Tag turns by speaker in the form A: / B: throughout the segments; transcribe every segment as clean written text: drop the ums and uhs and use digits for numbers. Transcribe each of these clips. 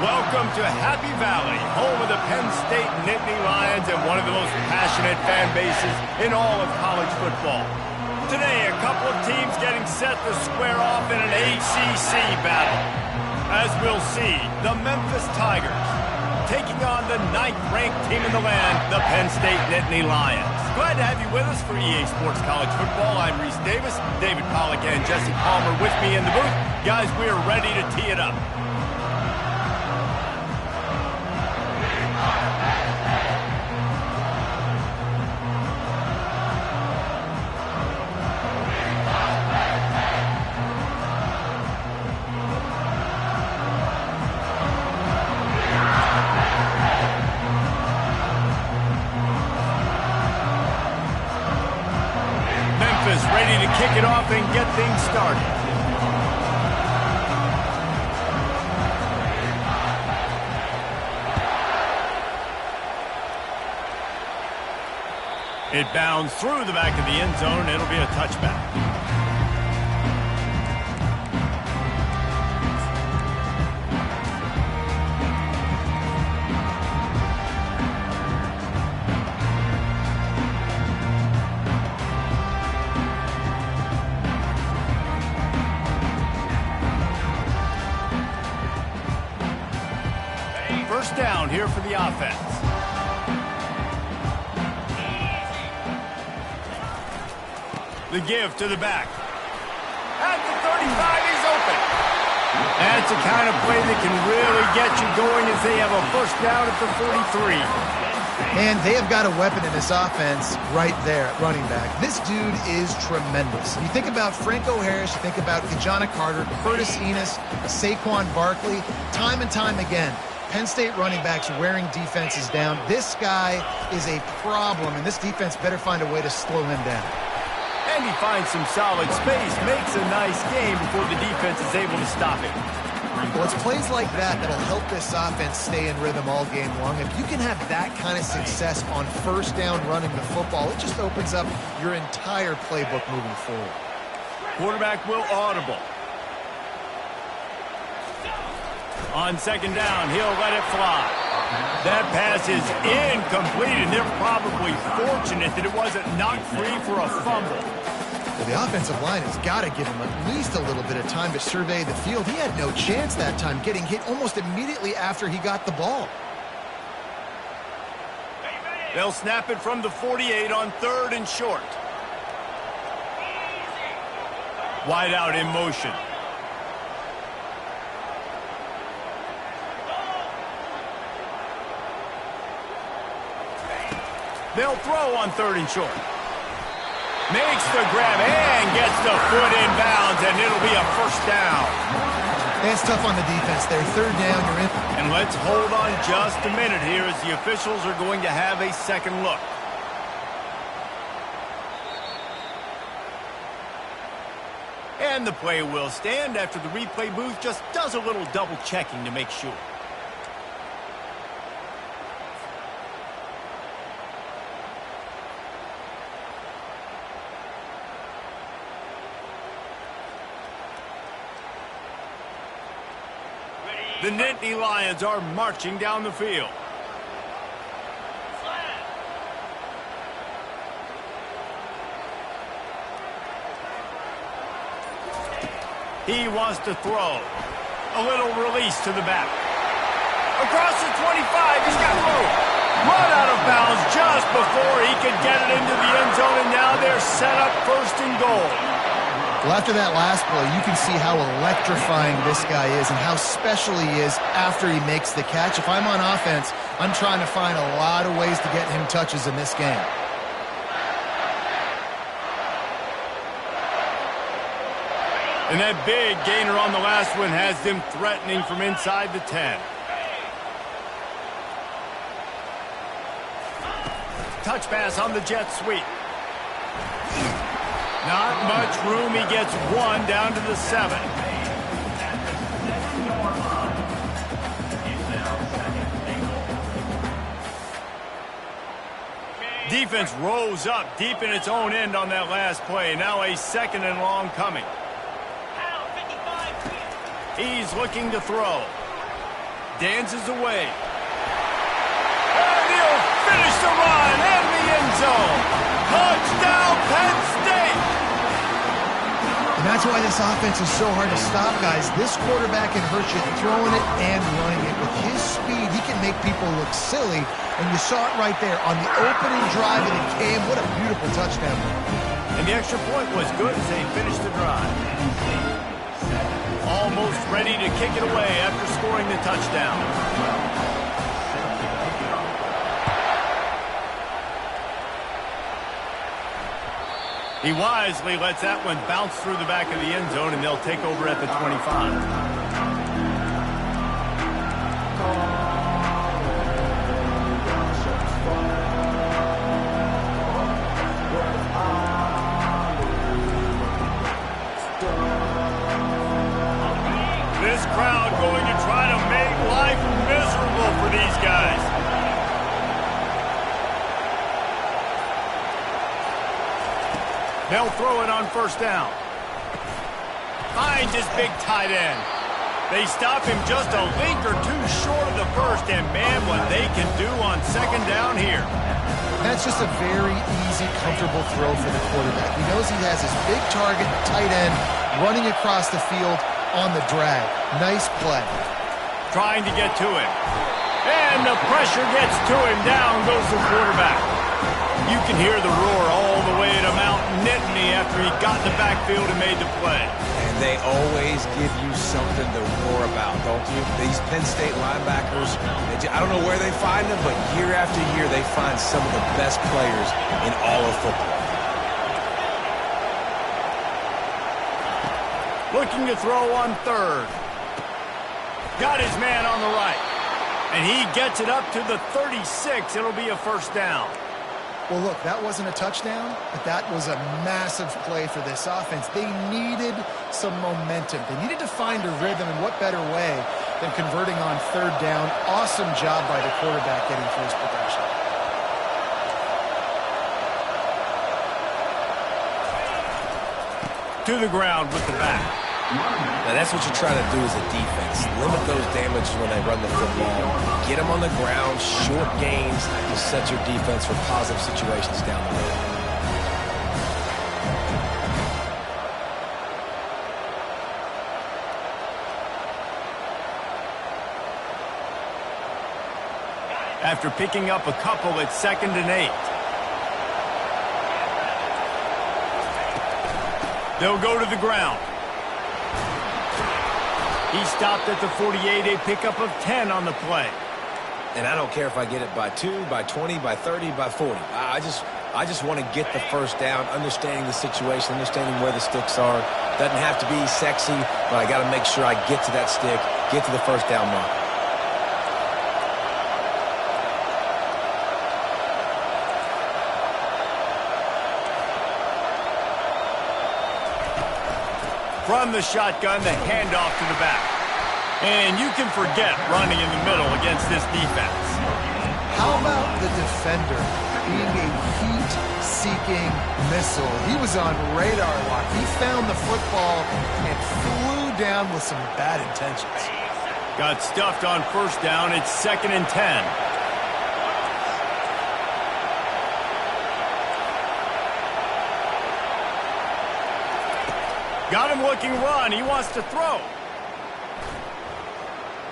A: Welcome to Happy Valley, home of the Penn State Nittany Lions and one of the most passionate fan bases in all of college football. Today, a couple of teams getting set to square off in an ACC battle. As we'll see, the Memphis Tigers taking on the 9th-ranked team in the land, the Penn State Nittany Lions. Glad to have you with us for EA Sports College Football. I'm Reese Davis, David Pollack and Jesse Palmer with me in the booth. Guys, we're ready to tee it up. Memphis ready to kick it off and get things started. It bounds through the back of the end zone. It'll be a touchback. First down here for the offense. The give to the back. At the 35, he's open. That's the kind of play that can really get you going as they have a first down at the 43.
B: And they have got a weapon in this offense right there at running back. This dude is tremendous. You think about Franco Harris, you think about Kajana Carter, Curtis Enos, Saquon Barkley, time and time again. Penn State running backs wearing defenses down. This guy is a problem, and this defense better find a way to slow him down.
A: And he finds some solid space, makes a nice game before the defense is able to stop him.
B: Well, it's plays like that that'll help this offense stay in rhythm all game long. If you can have that kind of success on first down running the football, it just opens up your entire playbook moving forward.
A: Quarterback will audible. On second down, he'll let it fly. That pass is incomplete, and they're probably fortunate that it wasn't knocked free for a fumble.
B: Well, the offensive line has got to give him at least a little bit of time to survey the field. He had no chance that time, getting hit almost immediately after he got the ball.
A: They'll snap it from the 48 on 3rd and short. Wide out in motion. They'll throw on 3rd and short. Makes the grab and gets the foot in bounds, and it'll be a first down.
B: That's tough on the defense there. 3rd down, you're in.
A: And let's hold on just a minute here as the officials are going to have a second look. And the play will stand after the replay booth just does a little double checking to make sure. The Nittany Lions are marching down the field. He wants to throw. A little release to the back. Across the 25, he's got room. Run out of bounds just before he could get it into the end zone, and now they're set up 1st and goal.
B: Well, after that last play, you can see how electrifying this guy is and how special he is after he makes the catch. If I'm on offense, I'm trying to find a lot of ways to get him touches in this game.
A: And that big gainer on the last one has them threatening from inside the 10. Touch pass on the jet sweep. Not much room. He gets one down to the 7. Defense rose up deep in its own end on that last play. Now a 2nd and long coming. He's looking to throw. dances away. And he'll finish the run in the end zone. Touchdown, Penn State!
B: And that's why this offense is so hard to stop, guys. This quarterback can hurt you throwing it and running it. With his speed, he can make people look silly. And you saw it right there on the opening drive, and it came. What a beautiful touchdown.
A: And the extra point was good as they finished the drive. Almost ready to kick it away after scoring the touchdown. He wisely lets that one bounce through the back of the end zone, and they'll take over at the 25. This crowd going to try to make life miserable for these guys. They'll throw it on first down. Finds his big tight end. They stop him just a link or two short of the first, and man, what they can do on second down here.
B: That's just a very easy, comfortable throw for the quarterback. He knows he has his big target, tight end, running across the field on the drag. Nice play.
A: Trying to get to him. And the pressure gets to him. Down goes the quarterback. You can hear the roar all the way to Mount Nittany after he got in the backfield and made the play.
C: And they always give you something to roar about, don't you? These Penn State linebackers, I don't know where they find them, but year after year they find some of the best players in all of football.
A: Looking to throw on third. Got his man on the right. And he gets it up to the 36. It'll be a first down.
B: Well, look, that wasn't a touchdown, but that was a massive play for this offense. They needed some momentum. They needed to find a rhythm, and what better way than converting on third down. Awesome job by the quarterback getting through his progression.
A: To the ground with the back.
C: Now, that's what you're trying to do as a defense. Limit those damages when they run the football. Get them on the ground, short gains to set your defense for positive situations down the road.
A: After picking up a couple, it's 2nd and 8. They'll go to the ground. He stopped at the 48, a pickup of 10 on the play.
C: And I don't care if I get it by 2, by 20, by 30, by 40. I just want to get the first down, understanding the situation, understanding where the sticks are. Doesn't have to be sexy, but I got to make sure I get to that stick, get to the first down mark.
A: From the shotgun, the handoff to the back. And you can forget running in the middle against this defense.
B: How about the defender being a heat-seeking missile? He was on radar lock. He found the football and flew down with some bad intentions.
A: Got stuffed on first down. It's 2nd and 10. Got him looking run. He wants to throw.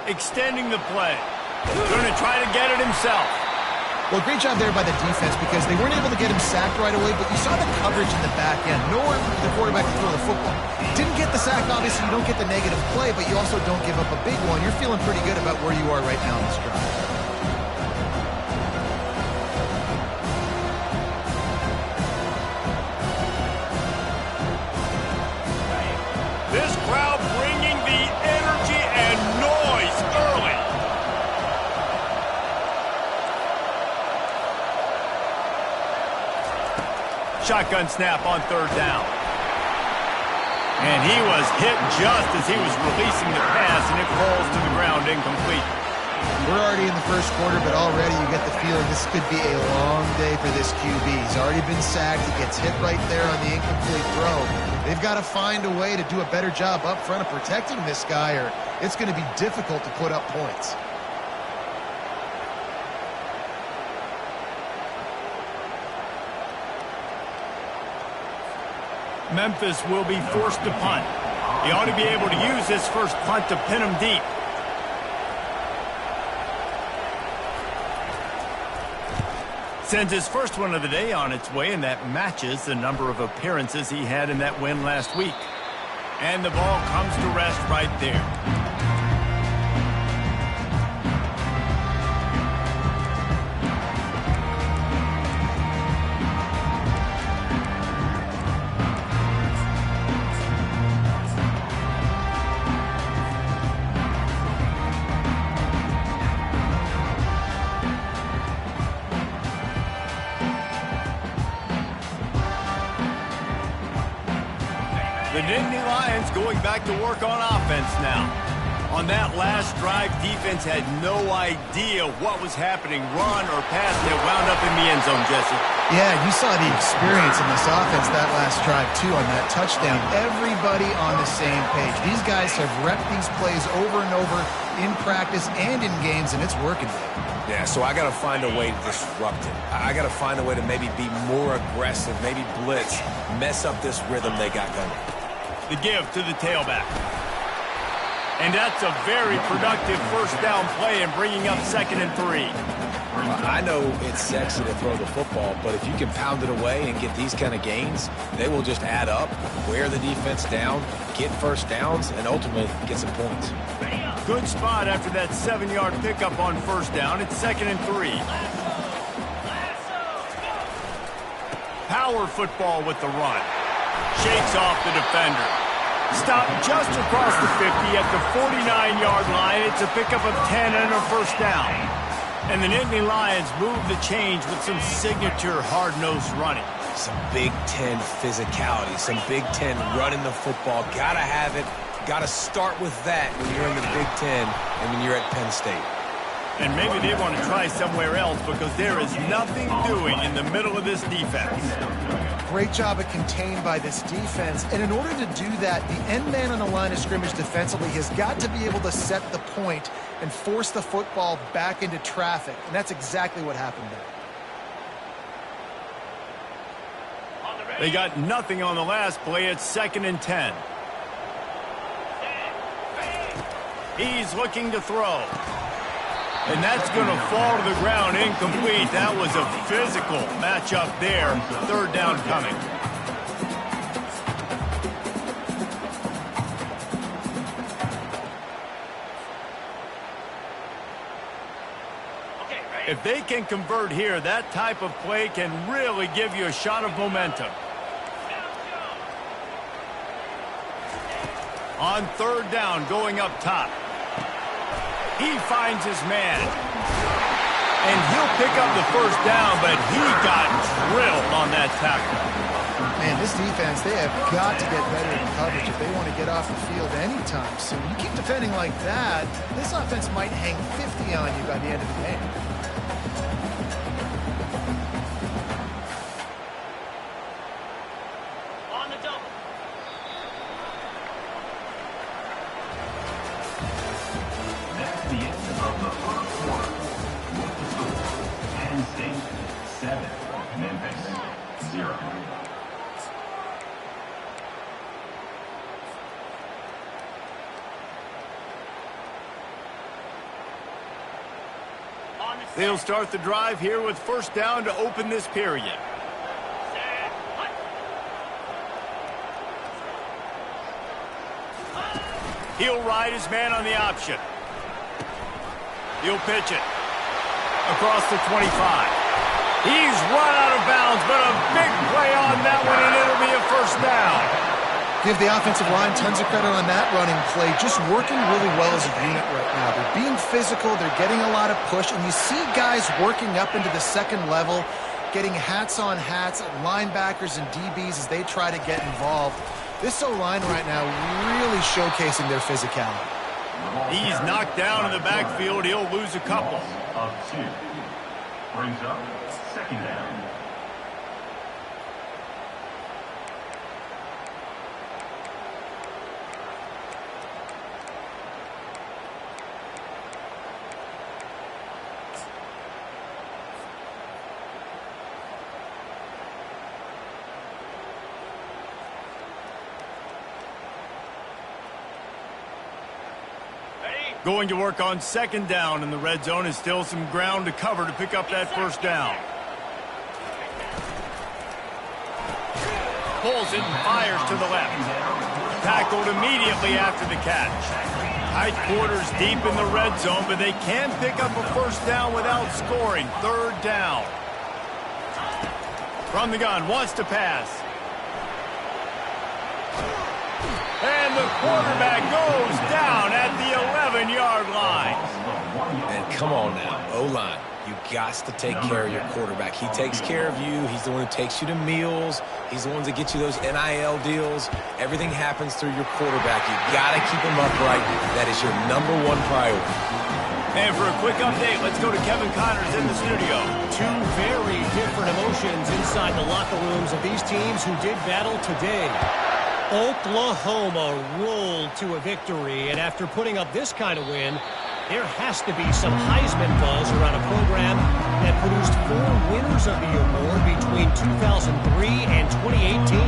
A: Extending the play. Going to try to get it himself.
B: Well, great job there by the defense because they weren't able to get him sacked right away, but you saw the coverage in the back end. Nowhere for the quarterback to throw the football. Didn't get the sack, obviously. You don't get the negative play, but you also don't give up a big one. You're feeling pretty good about where you are right now in this drive.
A: This crowd bringing the energy and noise early. Shotgun snap on third down. And he was hit just as he was releasing the pass, and it falls to the ground incomplete.
B: We're already in the first quarter, but already you get the feeling this could be a long day for this QB. He's already been sacked. He gets hit right there on the incomplete throw. They've got to find a way to do a better job up front of protecting this guy, or it's going to be difficult to put up points.
A: Memphis will be forced to punt. He ought to be able to use this first punt to pin him deep. Sends his first one of the day on its way, and that matches the number of appearances he had in that win last week. And the ball comes to rest right there. The Nittany Lions going back to work on offense now. On that last drive, defense had no idea what was happening. Run or pass, they wound up in the end zone, Jesse.
B: Yeah, you saw the experience in this offense that last drive, too, on that touchdown. Everybody on the same page. These guys have repped these plays over and over in practice and in games, and it's working.
C: Yeah, so I got to find a way to disrupt it. I got to find a way to maybe be more aggressive, maybe blitz, mess up this rhythm they got going.
A: The give to the tailback. And that's a very productive first down play and bringing up 2nd and 3.
C: I know it's sexy to throw the football, but if you can pound it away and get these kind of gains, they will just add up, wear the defense down, get first downs, and ultimately get some points.
A: Good spot after that 7-yard pickup on first down. It's 2nd and 3. Power football with the run. Shakes off the defender. Stopped just across the 50 at the 49-yard line. It's a pickup of 10 and a first down. And the Nittany Lions move the change with some signature hard-nosed running.
C: Some Big Ten physicality, some Big Ten running the football. Gotta have it. Gotta start with that when you're in the Big Ten and when you're at Penn State.
A: And maybe they want to try somewhere else because there is nothing doing in the middle of this defense.
B: Great job of contained by this defense. And in order to do that, the end man on the line of scrimmage defensively has got to be able to set the point and force the football back into traffic. And that's exactly what happened there.
A: They got nothing on the last play. It's 2nd and 10. He's looking to throw. And that's going to fall to the ground incomplete. That was a physical matchup there. 3rd down coming. If they can convert here, that type of play can really give you a shot of momentum. On 3rd down, going up top. He finds his man. And he'll pick up the first down, but he got drilled on that tackle.
B: Man, this defense, they have got to get better in coverage if they want to get off the field anytime soon. You keep defending like that, this offense might hang 50 on you by the end of the game.
D: Penn State 7, Memphis 0.
A: They'll start the drive here with first down to open this period. He'll ride his man on the option. He'll pitch it across the 25. He's run out of bounds, but a big play on that one, and it'll be a first down.
B: Give the offensive line tons of credit on that running play. Just working really well as a unit right now. They're being physical. They're getting a lot of push. And you see guys working up into the second level, getting hats on hats, linebackers and DBs as they try to get involved. This O-line right now really showcasing their physicality.
A: He's knocked down in the backfield. He'll lose a couple.
D: Of 2. Brings up 2nd down.
A: Going to work on second down in the red zone is still some ground to cover to pick up that first down. Pulls it and fires to the left. Tackled immediately after the catch. Tight quarters deep in the red zone, but they can pick up a first down without scoring. Third down. From the gun, wants to pass. And the quarterback goes down at the 11-yard line.
C: And come on now, O-line. You got to take care of your quarterback. He takes care of you. He's the one who takes you to meals. He's the one that gets you those NIL deals. Everything happens through your quarterback. You got to keep him upright. That is your #1 priority.
A: And for a quick update, let's go to Kevin Connors in the studio.
E: Two very different emotions inside the locker rooms of these teams who did battle today. Oklahoma rolled to a victory, and after putting up this kind of win, there has to be some Heisman buzz around a program that produced 4 winners of the award between 2003 and 2018.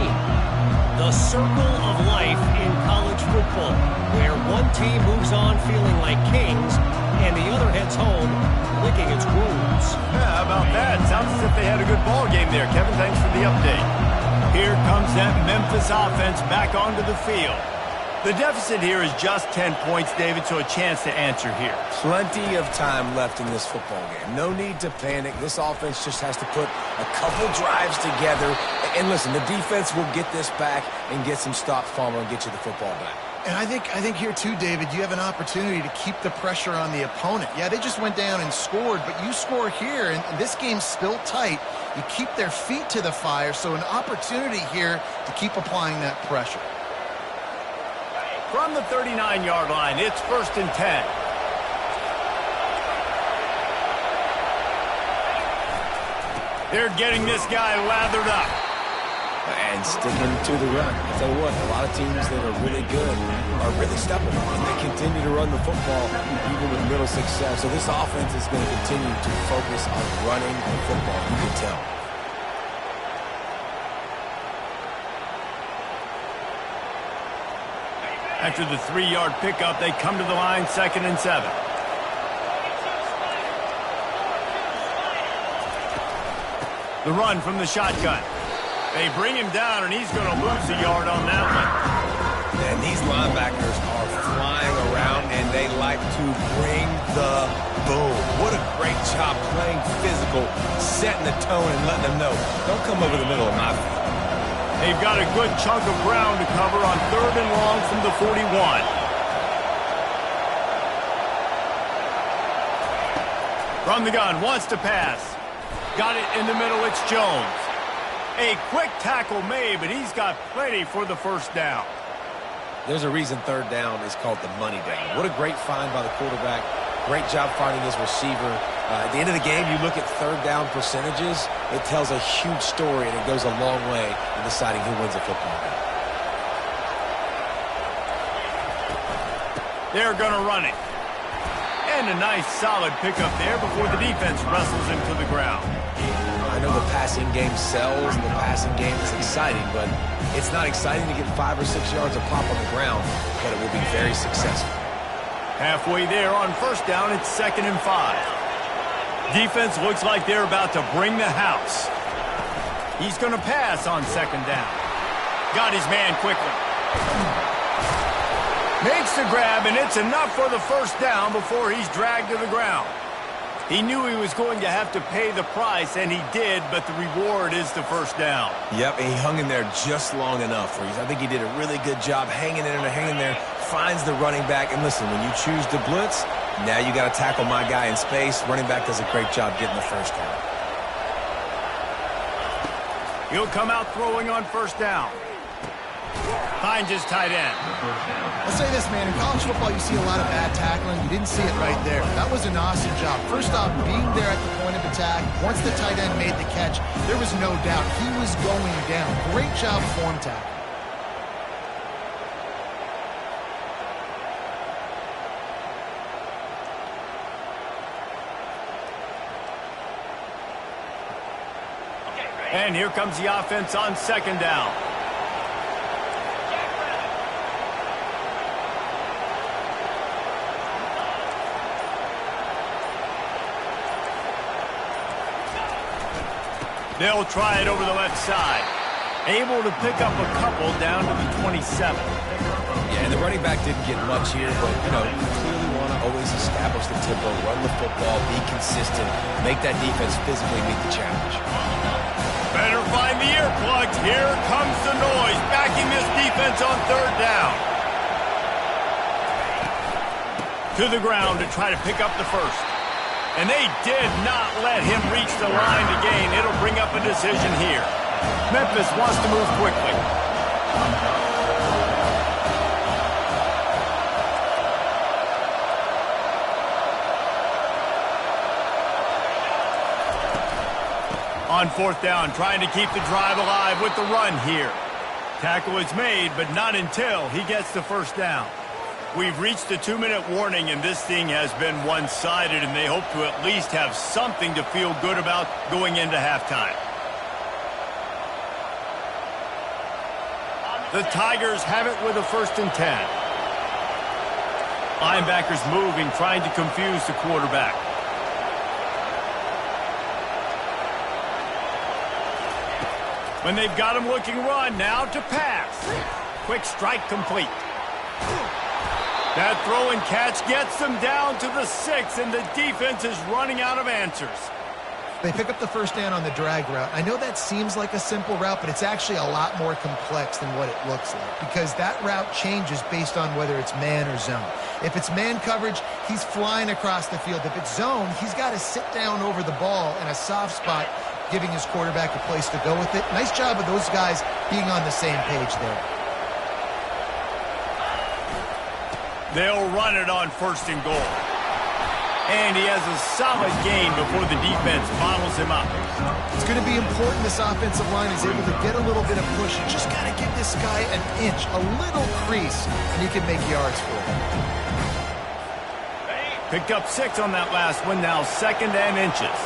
E: The circle of life in college football, where one team moves on feeling like kings and the other heads home licking its wounds.
A: Yeah, how about that? Sounds as if they had a good ball game there. Kevin, thanks for the update. Here comes that Memphis offense back onto the field. The deficit here is just 10 points, David, so a chance to answer here.
C: Plenty of time left in this football game. No need to panic. This offense just has to put a couple drives together. And listen, the defense will get this back and get some stops, Palmer, and get you the football back.
B: And I think here too, David, you have an opportunity to keep the pressure on the opponent. Yeah, they just went down and scored, but you score here, and this game's still tight. You keep their feet to the fire, so an opportunity here to keep applying that pressure.
A: From the 39-yard line, it's 1st and 10. They're getting this guy lathered up.
C: And sticking to the run. I'll tell you what, a lot of teams that are really good are really stubborn. And they continue to run the football even with little success. So this offense is going to continue to focus on running the football. You can tell.
A: After the 3-yard pickup, they come to the line, 2nd and 7. The run from the shotgun. They bring him down, and he's going to lose a yard on that one.
C: And these linebackers are flying around, and they like to bring the boom. What a great job playing physical, setting the tone, and letting them know, don't come over the middle of my field.
A: They've got a good chunk of ground to cover on 3rd and long from the 41. From the gun, wants to pass. Got it in the middle, it's Jones. A quick tackle made, but he's got plenty for the first down.
C: There's a reason 3rd down is called the money down. What a great find by the quarterback. Great job finding his receiver. At the end of the game, you look at 3rd down percentages. It tells a huge story, and it goes a long way in deciding who wins a football game.
A: They're going to run it. And a nice, solid pickup there before the defense wrestles him to the ground.
C: I know the passing game sells, and the passing game is exciting, but it's not exciting to get 5 or 6 yards of pop on the ground, but it will be very successful.
A: Halfway there on 1st down, it's 2nd and 5. Defense looks like they're about to bring the house. He's going to pass on 2nd down. Got his man quickly. Makes the grab, and it's enough for the first down before he's dragged to the ground. He knew he was going to have to pay the price, and he did, but the reward is the first down.
C: Yep, and he hung in there just long enough. I think he did a really good job hanging in there, finds the running back. And listen, when you choose to blitz, now you got to tackle my guy in space. Running back does a great job getting the first down.
A: He'll come out throwing on 1st down. Finds his tight end.
B: I'll say this, man. In college football, you see a lot of bad tackling. You didn't see it right there. That was an awesome job. First off, being there at the point of attack. Once the tight end made the catch, there was no doubt he was going down. Great job form tackle.
A: And here comes the offense on 2nd down. They'll try it over the left side. Able to pick up a couple down to the 27.
C: Yeah, and the running back didn't get much here, but, you clearly want to always establish the tempo, run the football, be consistent, make that defense physically meet the challenge.
A: Better find the earplugs. Here comes the noise, backing this defense on third down. To the ground to try to pick up the first. And they did not let him reach the line to gain. It'll bring up a decision here. Memphis wants to move quickly. On fourth down, trying to keep the drive alive with the run here. Tackle is made, but not until he gets the first down. We've reached the 2-minute warning, and this thing has been one-sided, and they hope to at least have something to feel good about going into halftime. The Tigers have it with a 1st and 10. Linebackers moving, trying to confuse the quarterback. When they've got him looking run, now to pass. Quick strike complete. That throw and catch gets them down to the 6, and the defense is running out of answers.
B: They pick up the first down on the drag route. I know that seems like a simple route, but it's actually a lot more complex than what it looks like, because that route changes based on whether it's man or zone. If it's man coverage, he's flying across the field. If it's zone, he's got to sit down over the ball in a soft spot, giving his quarterback a place to go with it. Nice job of those guys being on the same page there.
A: They'll run it on 1st and goal. And he has a solid gain before the defense bottles him up.
B: It's going to be important this offensive line is able to get a little bit of push. You just got to give this guy an inch, a little crease, and he can make yards for him.
A: Picked up 6 on that last one, now 2nd and inches.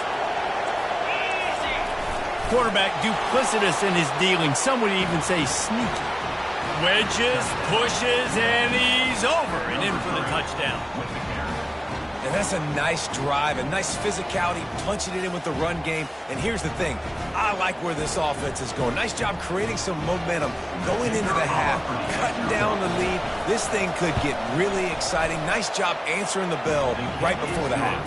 A: Quarterback duplicitous in his dealing. Some would even say sneaky. Wedges, pushes, and he's over and in for the touchdown.
C: And that's a nice drive, a nice physicality, punching it in with the run game. And here's the thing. I like where this offense is going. Nice job creating some momentum, going into the half, cutting down the lead. This thing could get really exciting. Nice job answering the bell right before the half.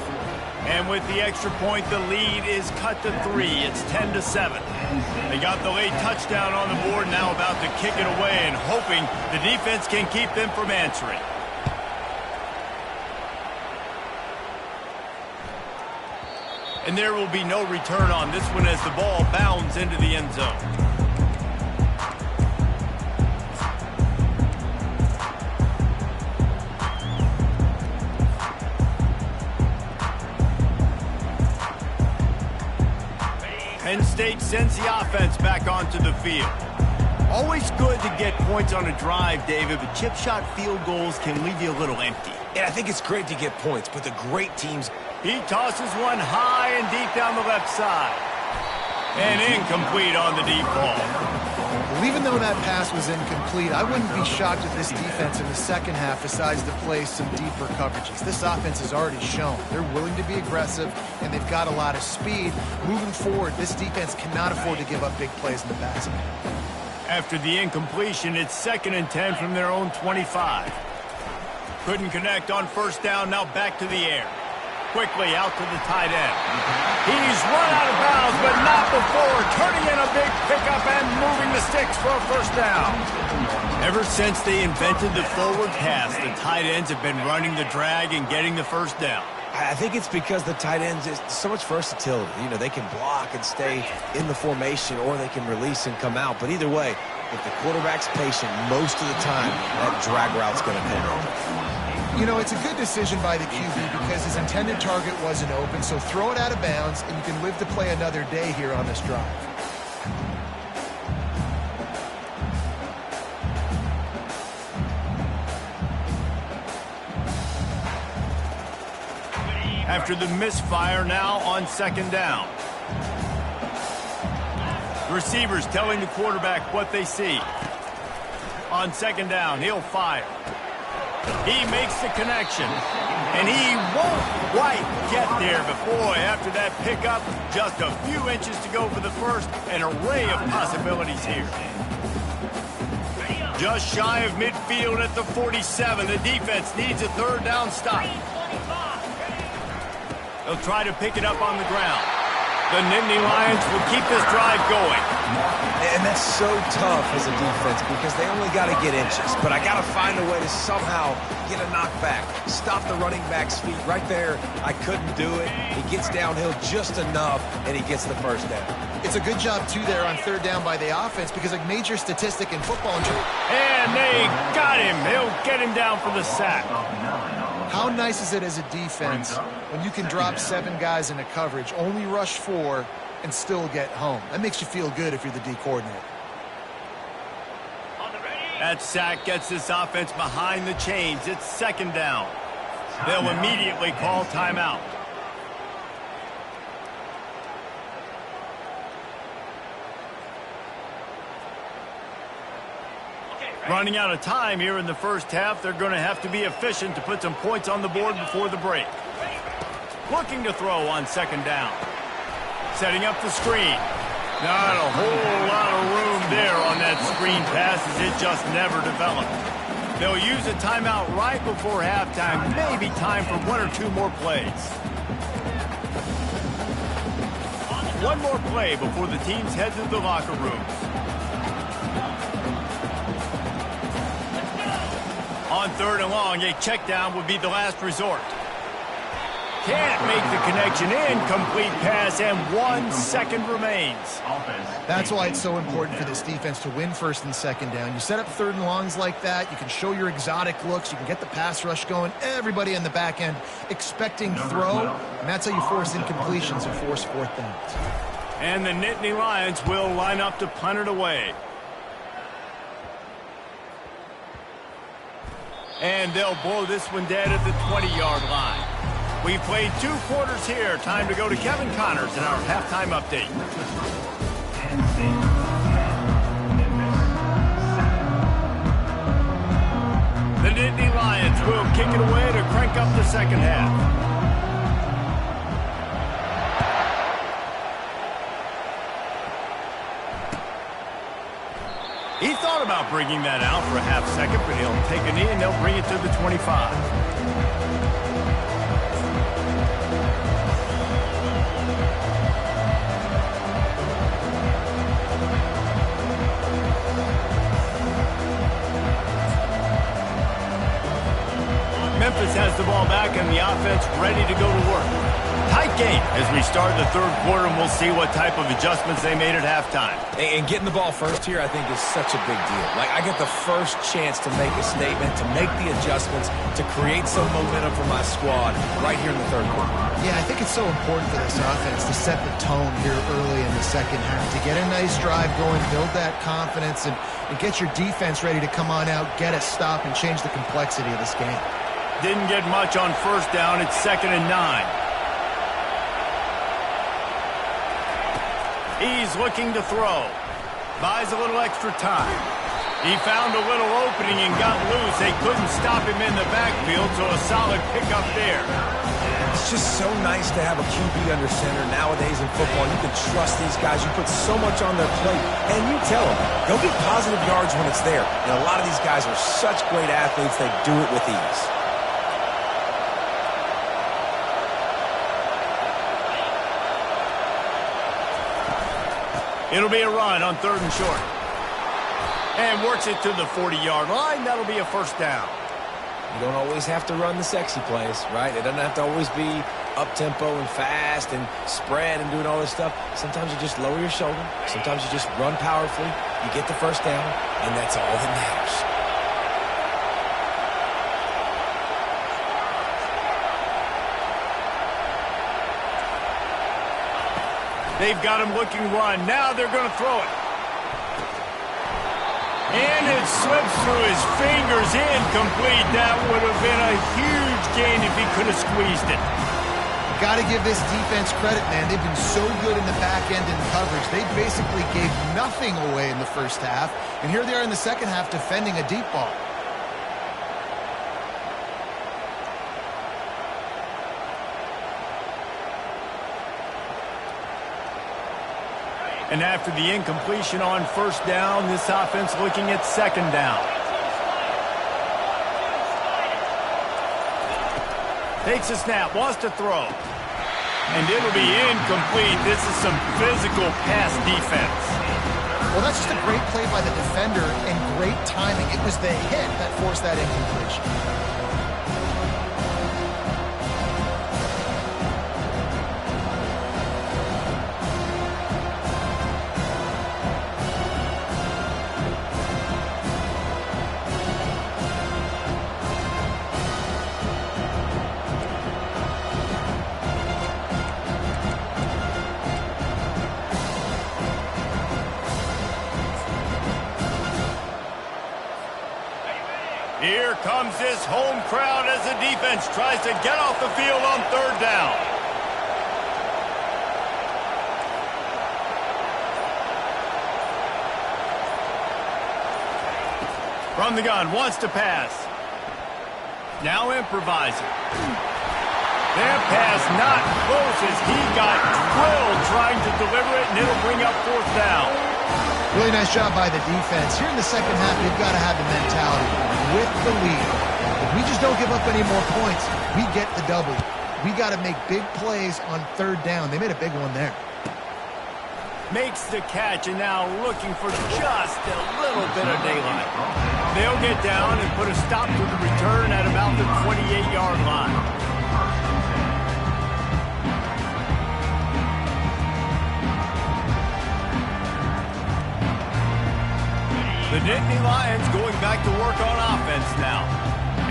A: And with the extra point, the lead is cut to 3. It's 10-7. They got the late touchdown on the board, now about to kick it away and hoping the defense can keep them from answering. And there will be no return on this one as the ball bounds into the end zone. Penn State sends the offense back onto the field. Always good to get points on a drive, David, but chip shot field goals can leave you a little empty.
C: And I think it's great to get points, but the great teams...
A: He tosses one high and deep down the left side. And incomplete on the deep ball.
B: Well, even though that pass was incomplete, I wouldn't be shocked if this defense in the second half decides to play some deeper coverages. This offense has already shown they're willing to be aggressive, and they've got a lot of speed. Moving forward, this defense cannot afford to give up big plays in the passing.
A: After the incompletion, it's 2nd and 10 from their own 25. Couldn't connect on 1st down, now back to the air. Quickly out to the tight end. He's run out of bounds, but not before turning in a big pickup and moving the sticks for a 1st down. Ever since they invented the forward pass, the tight ends have been running the drag and getting the 1st down.
C: I think it's because the tight ends is so much versatility. You know, they can block and stay in the formation, or they can release and come out. But either way, if the quarterback's patient most of the time, that drag route's going to come.
B: You know, it's a good decision by the QB because his intended target wasn't open, so throw it out of bounds, and you can live to play another day here on this drive.
A: After the misfire, now on 2nd down. The receivers telling the quarterback what they see. On 2nd down, he'll fire. He makes the connection. And he won't quite get there, but boy, after that pickup, just a few inches to go for the first. An array of possibilities here. Just shy of midfield at the 47. The defense needs a third down stop. They'll try to pick it up on the ground. The Nittany Lions will keep this drive going.
C: And that's so tough as a defense because they only got to get inches. But I got to find a way to somehow get a knockback. Stop the running back's feet right there. I couldn't do it. He gets downhill just enough, and he gets the first down.
B: It's a good job, too, there on third down by the offense because a major statistic in football.
A: And they got him. He'll get him down for the sack.
B: How nice is it as a defense when you can drop 7 guys into coverage, only rush 4, and still get home? That makes you feel good if you're the D coordinator.
A: That sack gets this offense behind the chains. It's second down. They'll immediately call timeout. Running out of time here in the first half. They're going to have to be efficient to put some points on the board before the break. Looking to throw on second down. Setting up the screen. Not a whole lot of room there on that screen pass as it just never developed. They'll use a timeout right before halftime. Maybe time for 1 or 2 more plays. One more play before the teams head to the locker rooms. On third and long, a check down would be the last resort. Can't make the connection. Incomplete pass, and 1 second remains.
B: That's why it's so important for this defense to win first and second down. You set up third and longs like that, you can show your exotic looks, you can get the pass rush going, everybody in the back end expecting throw, and that's how you force incompletions and force fourth downs.
A: And the Nittany Lions will line up to punt it away. And they'll blow this one dead at the 20-yard line. We've played 2 quarters here. Time to go to Kevin Connors in our halftime update. The Nittany Lions will kick it away to crank up the second half. He thought about bringing that out for a half second, but he'll take a knee and they'll bring it to the 25. Memphis has the ball back and the offense ready to go to work. Tight game as we start the third quarter, and we'll see what type of adjustments they made at halftime.
C: And getting the ball first here, I think, is such a big deal. Like, I get the first chance to make a statement, to make the adjustments, to create some momentum for my squad right here in the third quarter.
B: Yeah, I think it's so important for this offense to set the tone here early in the second half, to get a nice drive going, build that confidence, and get your defense ready to come on out, get a stop, and change the complexity of this game.
A: Didn't get much on first down. It's 2nd and 9. He's looking to throw. Buys a little extra time. He found a little opening and got loose. They couldn't stop him in the backfield, so a solid pickup there.
C: It's just so nice to have a QB under center nowadays in football. You can trust these guys. You put so much on their plate, and you tell them, go get positive yards when it's there. And a lot of these guys are such great athletes, they do it with ease.
A: It'll be a run on 3rd and short. And works it to the 40-yard line. That'll be a first down.
C: You don't always have to run the sexy plays, right? It doesn't have to always be up-tempo and fast and spread and doing all this stuff. Sometimes you just lower your shoulder. Sometimes you just run powerfully. You get the first down, and that's all that matters.
A: They've got him looking run. Now they're going to throw it. And it slips through his fingers, incomplete. That would have been a huge gain if he could have squeezed it.
B: Got to give this defense credit, man. They've been so good in the back end in coverage. They basically gave nothing away in the first half. And here they are in the second half defending a deep ball.
A: And after the incompletion on first down, this offense looking at second down. Takes a snap, wants to throw. And it'll be incomplete. This is some physical pass defense.
B: Well, that's just a great play by the defender and great timing. It was the hit that forced that incompletion.
A: Here comes this home crowd as the defense tries to get off the field on third down. From the gun, wants to pass. Now improvising. That pass not close as he got drilled trying to deliver it, and it'll bring up fourth down.
B: Really nice job by the defense. Here in the second half, you've got to have the mentality with the lead. If we just don't give up any more points, we get the W. We got to make big plays on third down. They made a big one there.
A: Makes the catch, and now looking for just a little bit of daylight. They'll get down and put a stop to the return at about the 28-yard line. The Nittany Lions going back to work on offense now.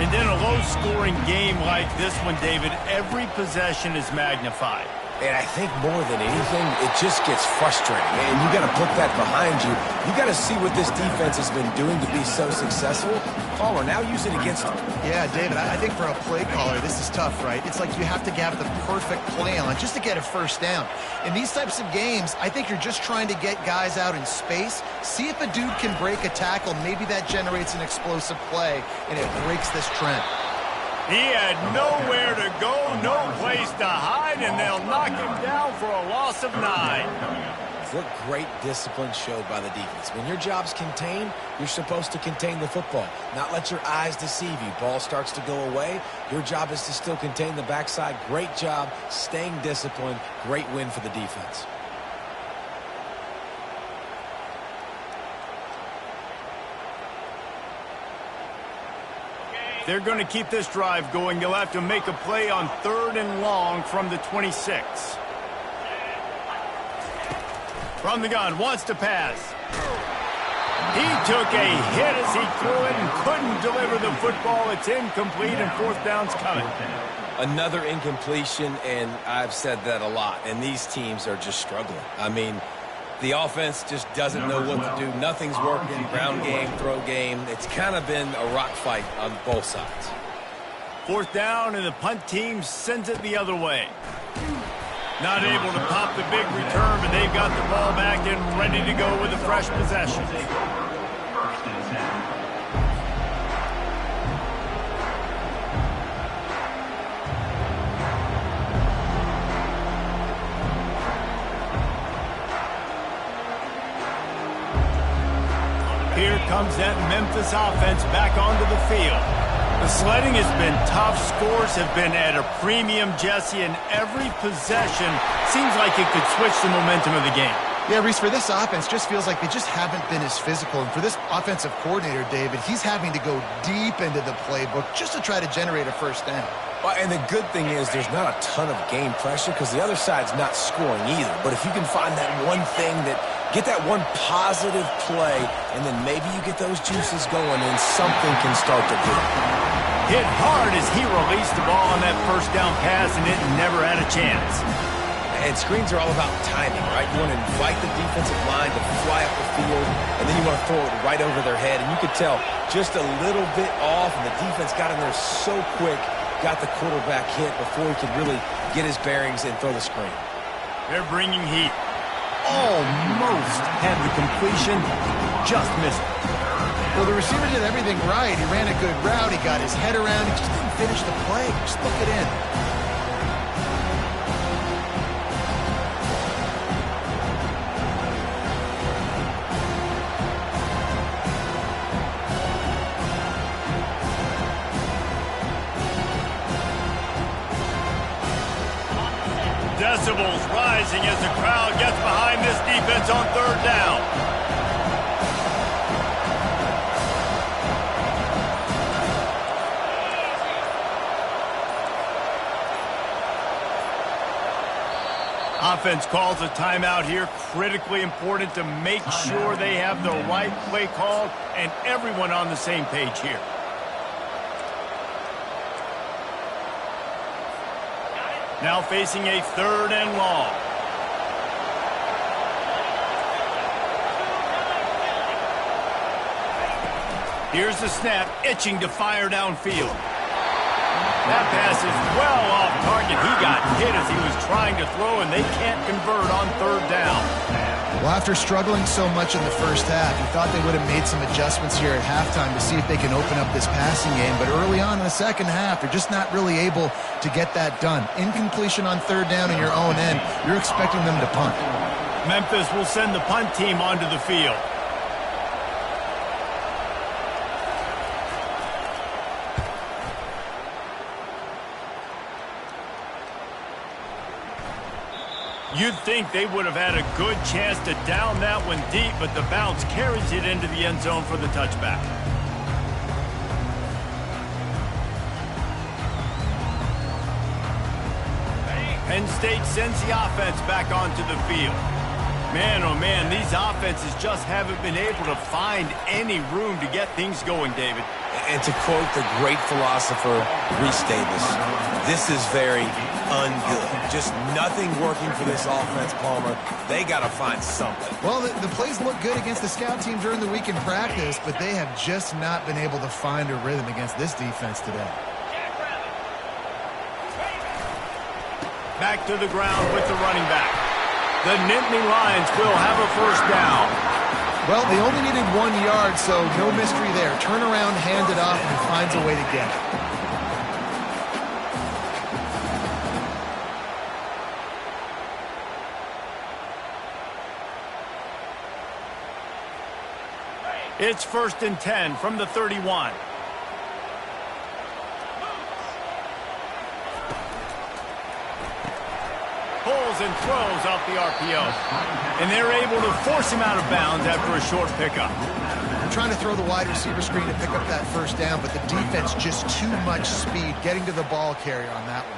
A: And in a low-scoring game like this one, David, every possession is magnified.
C: And I think more than anything, it just gets frustrating. And you got to put that behind you. You got to see what this defense has been doing to be so successful. Caller, now use it against them.
B: Yeah, David, I think for a play caller, this is tough, right? It's like you have to have the perfect play on just to get a first down. In these types of games, I think you're just trying to get guys out in space, see if a dude can break a tackle. Maybe that generates an explosive play, and it breaks this trend.
A: He had nowhere to go, no place to hide, and they'll knock him down for a loss of 9.
C: What great discipline showed by the defense. When your job's contained, you're supposed to contain the football, not let your eyes deceive you. Ball starts to go away. Your job is to still contain the backside. Great job staying disciplined. Great win for the defense.
A: They're going to keep this drive going. They'll have to make a play on third and long from the 26. From the gun, wants to pass. He took a hit as he threw it and couldn't deliver the football. It's incomplete, and fourth down's coming.
C: Another incompletion, and I've said that a lot, and these teams are just struggling. I mean, the offense just doesn't know what to do. Nothing's working. Ground game, throw game. It's kind of been a rock fight on both sides.
A: Fourth down, and the punt team sends it the other way. Not able to pop the big return, but they've got the ball back and ready to go with a fresh possession. Here comes that Memphis offense back onto the field. The sledding has been tough. Scores have been at a premium, Jesse, and every possession seems like it could switch the momentum of the game.
B: Yeah, Reese, for this offense, just feels like they just haven't been as physical. And for this offensive coordinator, David, he's having to go deep into the playbook just to try to generate a first down.
C: Well, and the good thing is there's not a ton of game pressure because the other side's not scoring either. But if you can find that one thing get that one positive play, and then maybe you get those juices going and something can start to build.
A: Hit hard as he released the ball on that first down pass, and it never had a chance.
C: And screens are all about timing, right? You want to invite the defensive line to fly up the field, and then you want to throw it right over their head. And you could tell just a little bit off, and the defense got in there so quick, got the quarterback hit before he could really get his bearings and throw the screen.
A: They're bringing heat. Almost had the completion, just missed it.
B: Well, the receiver did everything right. He ran a good route. He got his head around. He just didn't finish the play. Just look it in.
A: Decibels rising as the crowd gets behind this defense on third down. Offense calls a timeout here. Critically important to make sure they have the right play called and everyone on the same page here. Now facing a third and long. Here's the snap, itching to fire downfield. That pass is well off target. He got hit as he was trying to throw, and they can't convert on third down.
B: Well, after struggling so much in the first half, you thought they would have made some adjustments here at halftime to see if they can open up this passing game. But early on in the second half, they're just not really able to get that done. Incompletion on third down in your own end, you're expecting them to punt.
A: Memphis will send the punt team onto the field. You'd think they would have had a good chance to down that one deep, but the bounce carries it into the end zone for the touchback. Penn State sends the offense back onto the field. Man, oh man, these offenses just haven't been able to find any room to get things going, David.
C: And to quote the great philosopher, Reese Davis, this is very ungood. Just nothing working for this offense, Palmer. They got to find something.
B: Well, the plays look good against the scout team during the week in practice, but they have just not been able to find a rhythm against this defense today.
A: Back to the ground with the running back. The Nittany Lions will have a first down.
B: Well, they only needed 1 yard, so no mystery there. Turn around, hand it off, and he finds a way to get it.
A: It's 1st and 10 from the 31. Pulls and throws off the RPO. And they're able to force him out of bounds after a short pickup.
B: They're trying to throw the wide receiver screen to pick up that first down, but the defense just too much speed getting to the ball carrier on that one.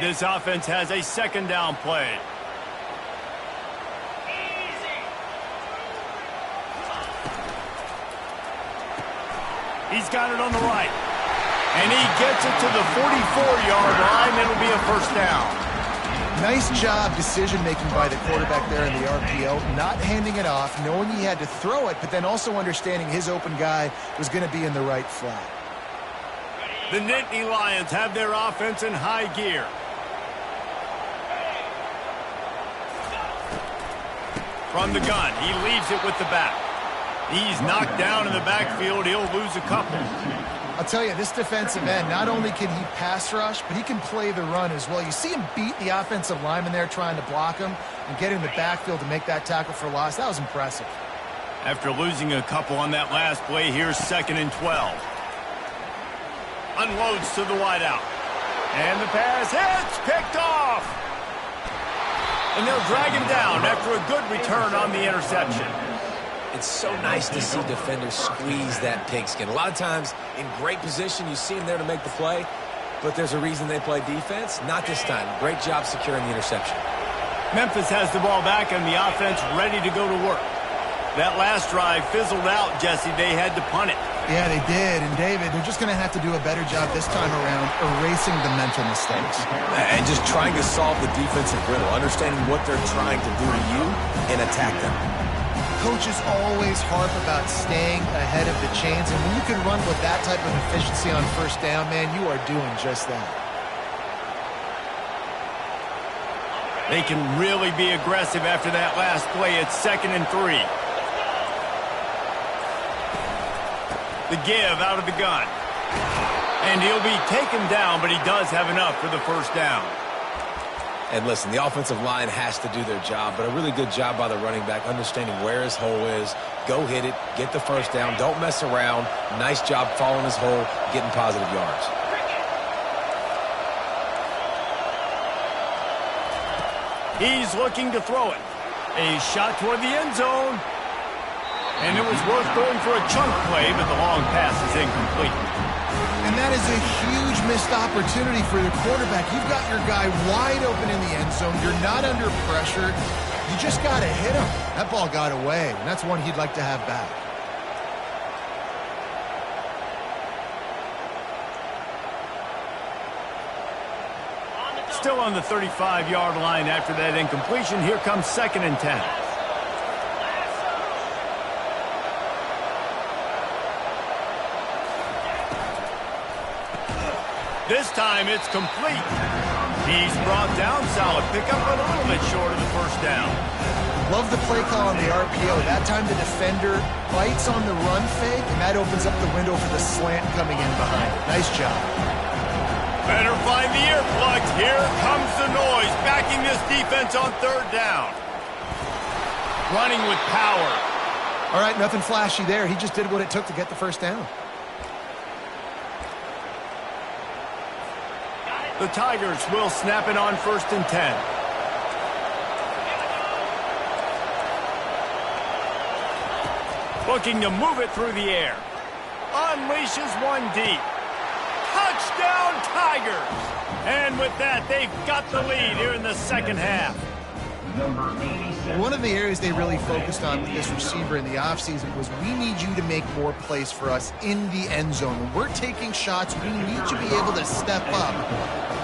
A: This offense has a second down play. He's got it on the right. And he gets it to the 44-yard line. It'll be a first down.
B: Nice job decision-making by the quarterback there in the RPO, not handing it off, knowing he had to throw it, but then also understanding his open guy was going to be in the right flat.
A: The Nittany Lions have their offense in high gear. From the gun, he leaves it with the back. He's knocked down in the backfield. He'll lose a couple.
B: I'll tell you, this defensive end, not only can he pass rush, but he can play the run as well. You see him beat the offensive lineman there trying to block him and get in the backfield to make that tackle for loss. That was impressive.
A: After losing a couple on that last play, here's 2nd and 12. Unloads to the wideout. And the pass hits, picked off. And they'll drag him down after a good return on the interception.
C: It's so nice to see defenders squeeze that pigskin. A lot of times, in great position, you see them there to make the play, but there's a reason they play defense. Not this time. Great job securing the interception.
A: Memphis has the ball back and the offense ready to go to work. That last drive fizzled out, Jesse. They had to punt it.
B: Yeah, they did. And, David, they're just going to have to do a better job this time around erasing the mental mistakes.
C: And just trying to solve the defensive riddle, understanding what they're trying to do to you and attack them.
B: Coaches always harp about staying ahead of the chains, and when you can run with that type of efficiency on first down, man, you are doing just that.
A: They can really be aggressive after that last play. It's 2nd and 3. The give out of the gun. And he'll be taken down, but he does have enough for the first down.
C: And listen, the offensive line has to do their job, but a really good job by the running back, understanding where his hole is. Go hit it, get the first down, don't mess around. Nice job following his hole, getting positive yards.
A: He's looking to throw it. A shot toward the end zone. And it was worth going for a chunk play, but the long pass is incomplete.
B: And that is a huge missed opportunity for the quarterback. You've got your guy wide open in the end zone. You're not under pressure. You just got to hit him. That ball got away, and that's one he'd like to have back.
A: Still on the 35-yard line after that incompletion. Here comes 2nd and 10. This time it's complete. He's brought down. Solid pickup, but a little bit short of the first down.
B: Love the play call on the RPO. That time the defender bites on the run fake, and that opens up the window for the slant coming in behind it. Nice job.
A: Better find the earplugs. Here comes the noise, backing this defense on 3rd down. Running with power.
B: All right, nothing flashy there. He just did what it took to get the first down.
A: The Tigers will snap it on 1st and 10. Looking to move it through the air. Unleashes one deep. Touchdown, Tigers! And with that, they've got the lead here in the second half.
B: One of the areas they really focused on with this receiver in the offseason was we need you to make more plays for us in the end zone. When we're taking shots, we need you to be able to step up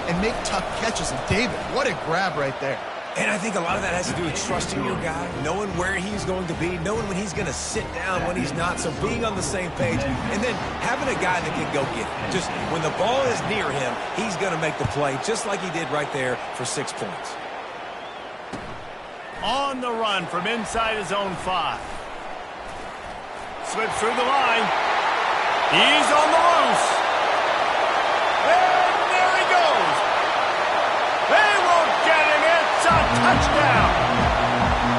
B: and make tough catches. And David, what a grab right there.
C: And I think a lot of that has to do with trusting your guy, knowing where he's going to be, knowing when he's going to sit down, when he's not. So being on the same page, and then having a guy that can go get it. Just when the ball is near him, he's going to make the play, just like he did right there for 6 points.
A: On the run from inside his own 5. Slips through the line. He's on the loose. And there he goes. They won't get him. It's a touchdown.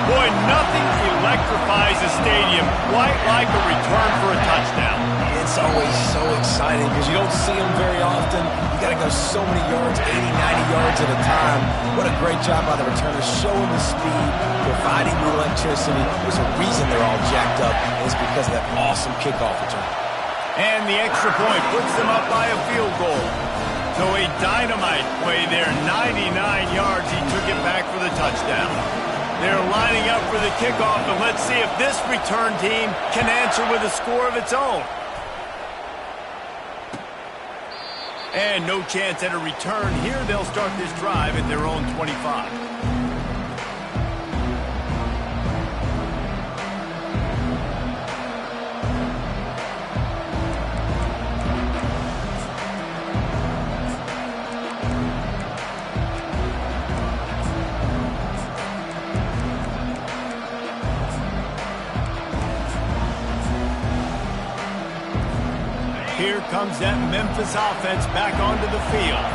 A: Boy, nothing electrifies a stadium quite like a return for a touchdown.
C: It's always so exciting because you don't see them very often. You got to go so many yards, 80, 90 yards at a time. What a great job by the returners, showing the speed, providing the electricity. There's a reason they're all jacked up, and it's because of that awesome kickoff return.
A: And the extra point puts them up by a field goal. So a dynamite play there, 99 yards. He took it back for the touchdown. They're lining up for the kickoff, and let's see if this return team can answer with a score of its own. And no chance at a return here. They'll start this drive at their own 25. Here comes that Memphis offense back onto the field.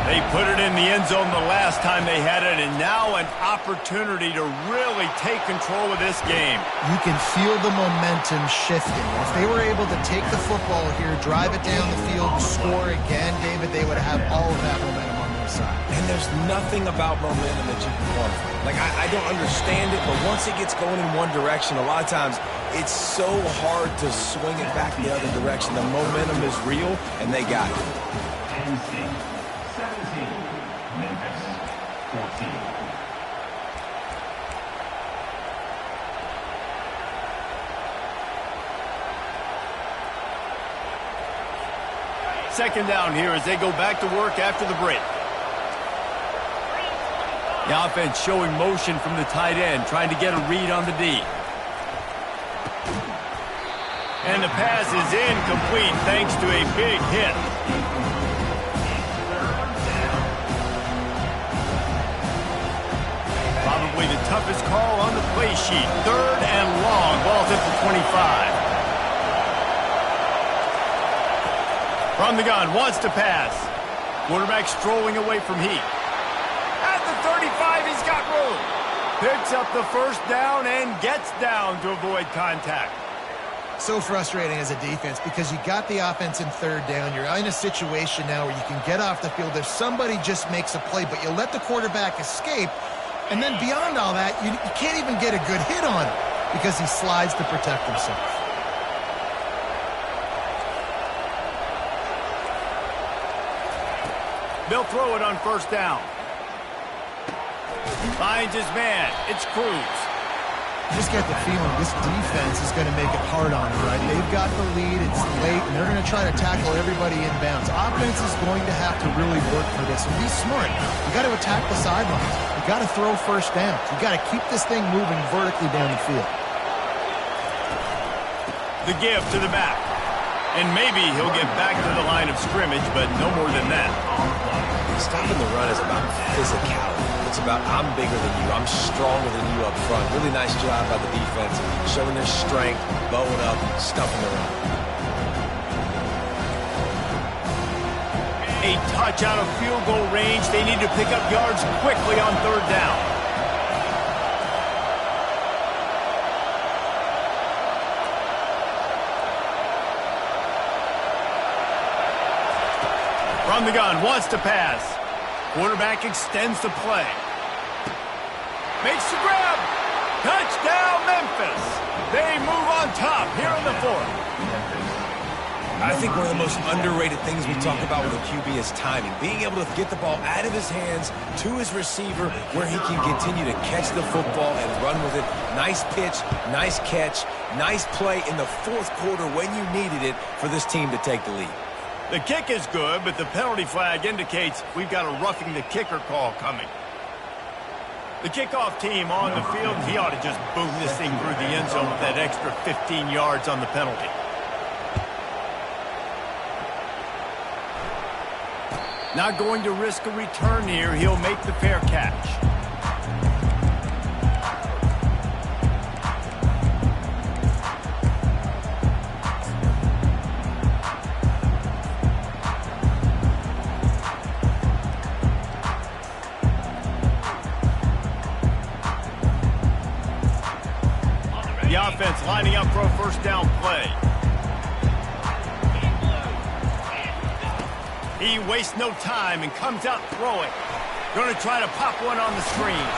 A: They put it in the end zone the last time they had it, and now an opportunity to really take control of this game.
B: You can feel the momentum shifting. If they were able to take the football here, drive it down the field, score again, David, they would have all of that momentum on their side.
C: And there's nothing about momentum that you can quantify. Like, I don't understand it, but once it gets going in one direction, a lot of times it's so hard to swing it back the other direction. The momentum is real, and they got it.
D: Tennessee, 17. Memphis, 14.
A: Second down here as they go back to work after the break. The offense showing motion from the tight end, trying to get a read on the D. And the pass is incomplete thanks to a big hit. Probably the toughest call on the play sheet. 3rd and long. Ball's at the 25. From the gun, wants to pass. Quarterback strolling away from Heat. At the 35. Picks up the first down and gets down to avoid contact.
B: So frustrating as a defense because you got the offense in third down. You're in a situation now where you can get off the field if somebody just makes a play, but you let the quarterback escape. And then beyond all that, you can't even get a good hit on him because he slides to protect himself.
A: They'll throw it on first down. Finds his man. It's Cruz.
B: Just get the feeling this defense is going to make it hard on him, right? They've got the lead, it's late, and they're going to try to tackle everybody inbounds. Offense is going to have to really work for this, and be smart. You got to attack the sidelines. You got to throw first downs. You got to keep this thing moving vertically down the field.
A: The give to the back. And maybe he'll get back to the line of scrimmage, but no more than that.
C: Stopping the run is about physicality. It's about I'm bigger than you. I'm stronger than you up front. Really nice job by the defense, showing their strength, bowing up, stuffing the run.
A: A touch out of field goal range. They need to pick up yards quickly on third down. From the gun, wants to pass. Quarterback extends the play. Makes the grab. Touchdown, Memphis. They move on top here in the fourth.
C: I think one of the most underrated things we talk about with a QB is timing. Being able to get the ball out of his hands to his receiver where he can continue to catch the football and run with it. Nice pitch, nice catch, nice play in the fourth quarter when you needed it for this team to take the lead.
A: The kick is good, but the penalty flag indicates we've got a roughing the kicker call coming. The kickoff team on the field, he ought to just boom this thing through the end zone with that extra 15 yards on the penalty. Not going to risk a return here. He'll make the fair catch. The offense lining up for a first down play. He wastes no time and comes out throwing. Going to try to pop one on the screen.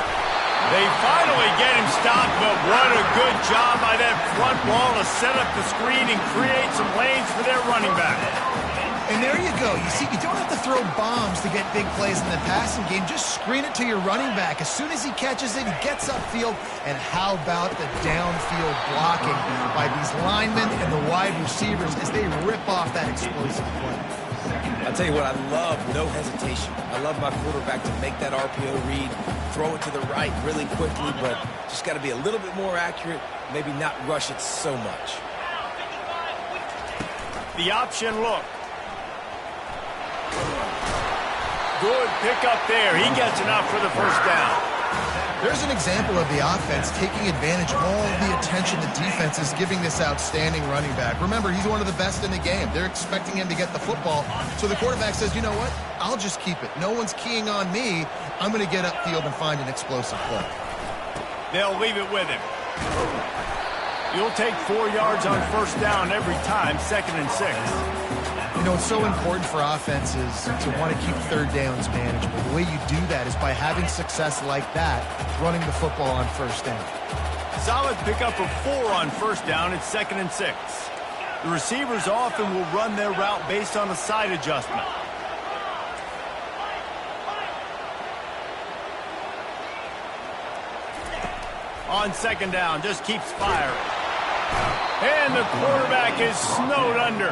A: They finally get him stopped, but what a good job by that front wall to set up the screen and create some lanes for their running back.
B: And there you go. You see, you don't have to throw bombs to get big plays in the passing game. Just screen it to your running back. As soon as he catches it, he gets upfield. And how about the downfield blocking by these linemen and the wide receivers as they rip off that explosive play?
C: I'll tell you what, I love no hesitation. I love my quarterback to make that RPO read, throw it to the right really quickly, but just got to be a little bit more accurate, maybe not rush it so much.
A: The option look. Good pickup there. He gets enough for the first down.
B: There's an example of the offense taking advantage of all the attention the defense is giving this outstanding running back. Remember, he's one of the best in the game. They're expecting him to get the football. So the quarterback says, you know what? I'll just keep it. No one's keying on me. I'm going to get upfield and find an explosive play.
A: They'll leave it with him. You'll take 4 yards on first down every time, 2nd and 6.
B: You know, it's so important for offenses to want to keep third downs manageable. The way you do that is by having success like that, running the football on first down.
A: Solid pickup of 4 on first down. It's 2nd and 6. The receivers often will run their route based on a side adjustment. On 2nd down, just keeps firing. And the quarterback is snowed under.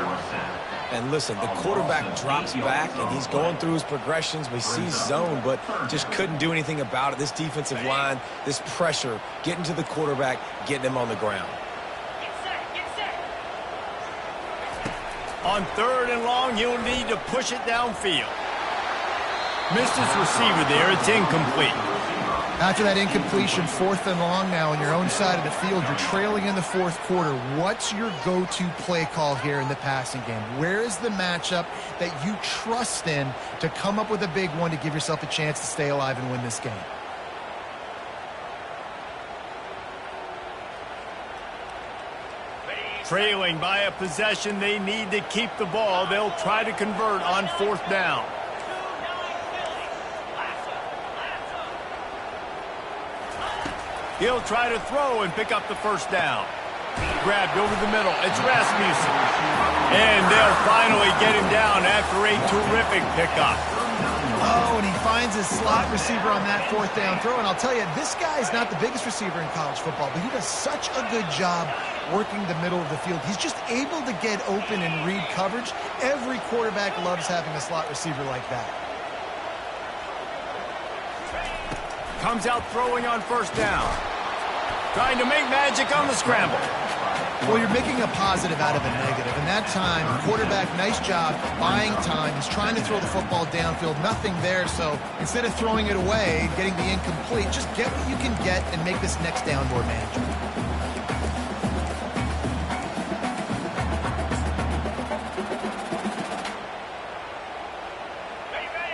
C: And listen, the quarterback drops back, and he's going through his progressions. We see zone, but just couldn't do anything about it. This defensive line, this pressure, getting to the quarterback, getting him on the ground.
A: On 3rd and long, you'll need to push it downfield. Missed his receiver there. It's incomplete.
B: After that incompletion, 4th and long now on your own side of the field, you're trailing in the 4th quarter. What's your go-to play call here in the passing game? Where is the matchup that you trust in to come up with a big one to give yourself a chance to stay alive and win this game?
A: Trailing by a possession, they need to keep the ball. They'll try to convert on 4th down. He'll try to throw and pick up the 1st down. Grabbed over the middle. It's Rasmussen. And they'll finally get him down after a terrific pickup.
B: Oh, and he finds his slot receiver on that 4th down throw. And I'll tell you, this guy's not the biggest receiver in college football, but he does such a good job working the middle of the field. He's just able to get open and read coverage. Every quarterback loves having a slot receiver like that.
A: Comes out throwing on 1st down. Trying to make magic on the scramble.
B: Well, you're making a positive out of a negative. And that time, quarterback, nice job buying time. He's trying to throw the football downfield. Nothing there. So instead of throwing it away, getting the incomplete, just get what you can get and make this next down more manageable.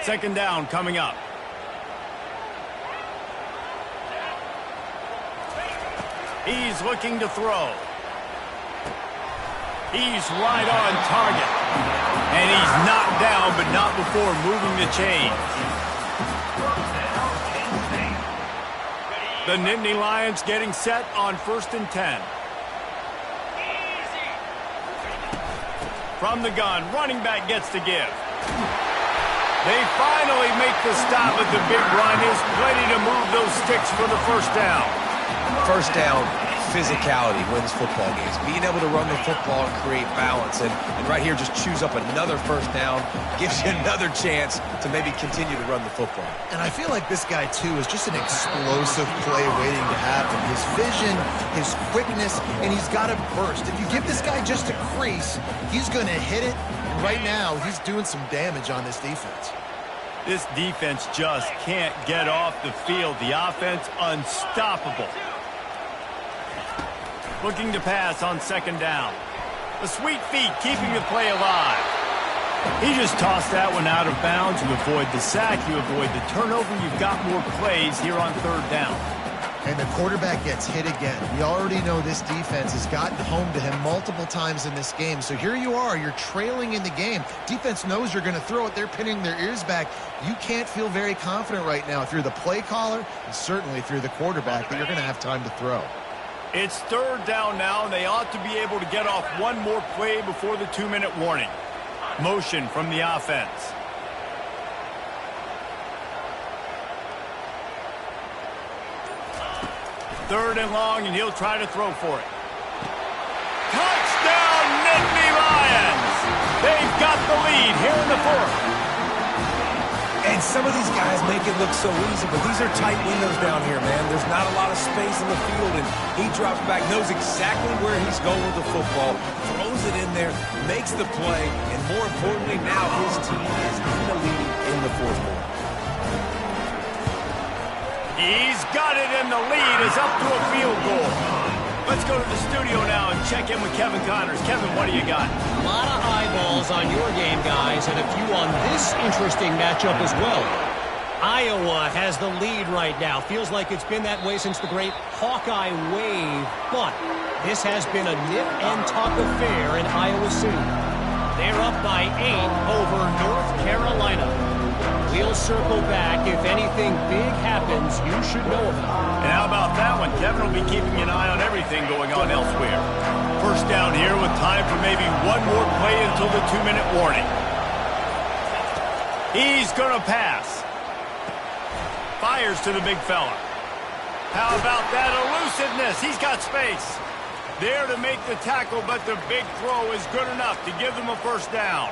A: 2nd down coming up. He's looking to throw. He's right on target. And he's knocked down, but not before moving the chains. The Nittany Lions getting set on 1st and 10. From the gun, running back gets to give. They finally make the stop, but the big run is plenty to move those sticks for the 1st down.
C: 1st down, physicality wins football games. Being able to run the football and create balance. And right here, just choose up another 1st down, gives you another chance to maybe continue to run the football.
B: And I feel like this guy, too, is just an explosive play waiting to happen. His vision, his quickness, and he's got a burst. If you give this guy just a crease, he's going to hit it. And right now, he's doing some damage on this defense.
A: This defense just can't get off the field. The offense unstoppable. Looking to pass on 2nd down. The sweet feet keeping the play alive. He just tossed that one out of bounds. You avoid the sack, you avoid the turnover. You've got more plays here on 3rd down.
B: And the quarterback gets hit again. We already know this defense has gotten home to him multiple times in this game. So here you are, you're trailing in the game. Defense knows you're going to throw it. They're pinning their ears back. You can't feel very confident right now if you're the play caller, and certainly if you're the quarterback, that you're going to have time to throw.
A: It's 3rd down now, and they ought to be able to get off one more play before the 2-minute warning. Motion from the offense. Third and long, and he'll try to throw for it. Touchdown, Nittany Lions! They've got the lead here in the 4th.
C: And some of these guys make it look so easy, but these are tight windows down here, man. There's not a lot of space in the field, and he drops back, knows exactly where he's going with the football, throws it in there, makes the play, and more importantly, now his team is in the lead in the 4th quarter.
A: He's got it, and the lead is up to a field goal. Let's go to the studio now and check in with Kevin Connors. Kevin, what do you got?
E: A lot of eyeballs on your game, guys, and a few on this interesting matchup as well. Iowa has the lead right now. Feels like it's been that way since the great Hawkeye wave, but this has been a nip and tuck affair in Iowa City. They're up by 8 over North Carolina. We'll circle back. If anything big happens, you should know about it.
A: And how about that one? Kevin will be keeping an eye on everything going on elsewhere. 1st down here with time for maybe one more play until the 2-minute warning. He's going to pass. Fires to the big fella. How about that elusiveness? He's got space. There to make the tackle, but the big throw is good enough to give them a 1st down.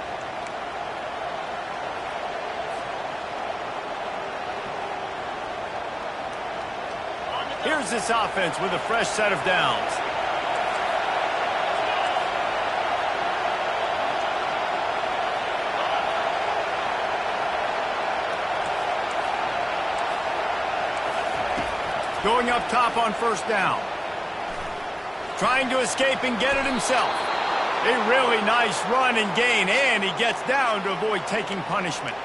A: Here's this offense with a fresh set of downs. Going up top on 1st down. Trying to escape and get it himself. A really nice run and gain, and he gets down to avoid taking punishment.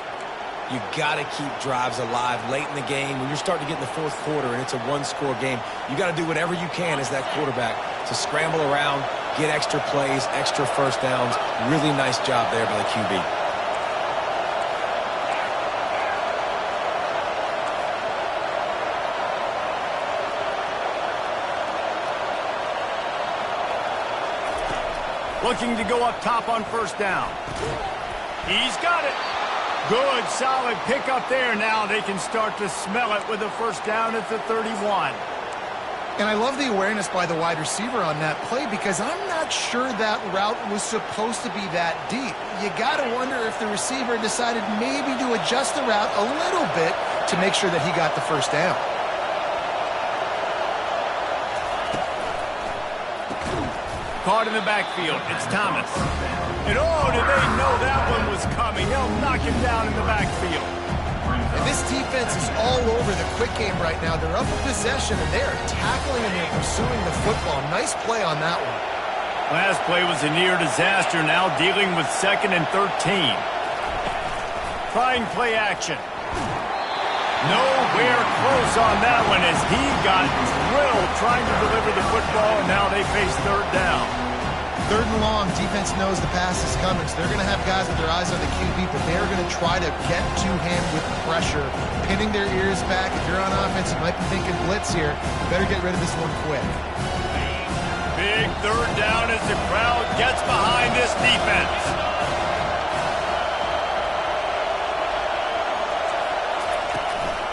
C: You got to keep drives alive late in the game. When you're starting to get in the fourth quarter and it's a one-score game, you got to do whatever you can as that quarterback to scramble around, get extra plays, extra first downs. Really nice job there by the QB.
A: Looking to go up top on first down. He's got it. Good, solid pickup there. Now they can start to smell it with a first down at the 31.
B: And I love the awareness by the wide receiver on that play because I'm not sure that route was supposed to be that deep. You got to wonder if the receiver decided maybe to adjust the route a little bit to make sure that he got the first down.
A: Caught in the backfield. It's Thomas. And oh, did they know that one was coming? They'll knock him down in the backfield.
B: And this defense is all over the quick game right now. They're up in possession, and they are tackling and they're pursuing the football. Nice play on that one.
A: Last play was a near disaster. Now dealing with 2nd and 13. Trying play action. Nowhere close on that one as he got drilled trying to deliver the football, and now they face 3rd down.
B: 3rd and long, defense knows the pass is coming, so they're going to have guys with their eyes on the QB, but they're going to try to get to him with pressure, pinning their ears back. If you're on offense, you might be thinking blitz here. You better get rid of this one quick.
A: Big 3rd down as the crowd gets behind this defense.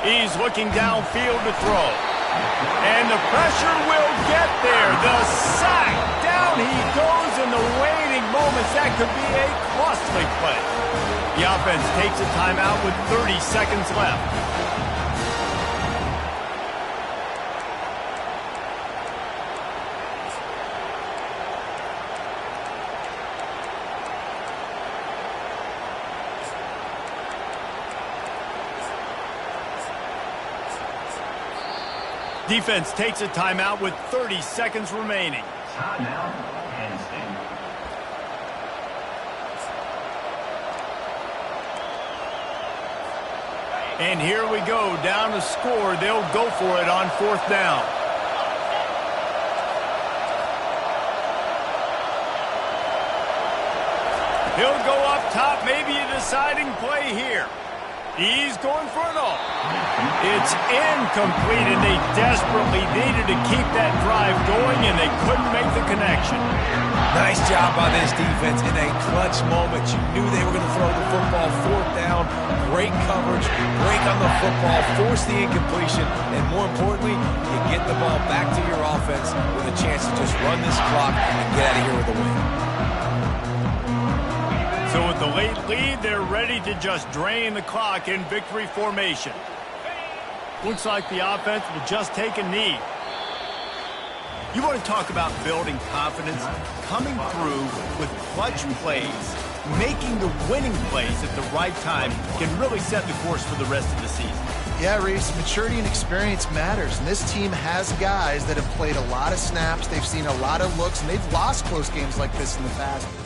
A: He's looking downfield to throw. And the pressure will get there. The sack. Down he goes in the waiting moments. That could be a costly play. The offense takes a timeout with 30 seconds left. Defense takes a timeout with 30 seconds remaining.
D: Timeout, Penn State.
A: And here we go, down to score. They'll go for it on 4th down. He'll go up top, maybe a deciding play here. He's going for it all. It's incomplete, and they desperately needed to keep that drive going, and they couldn't make the connection.
C: Nice job by this defense in a clutch moment. You knew they were going to throw the football 4th down. Great coverage, break on the football, force the incompletion, and more importantly, you get the ball back to your offense with a chance to just run this clock and get out of here with a win.
A: So with the late lead, they're ready to just drain the clock in victory formation. Looks like the offense will just take a knee. You want to talk about building confidence? Coming through with clutch plays, making the winning plays at the right time can really set the course for the rest of the season.
B: Yeah, Reese, maturity and experience matters, and this team has guys that have played a lot of snaps, they've seen a lot of looks, and they've lost close games like this in the past.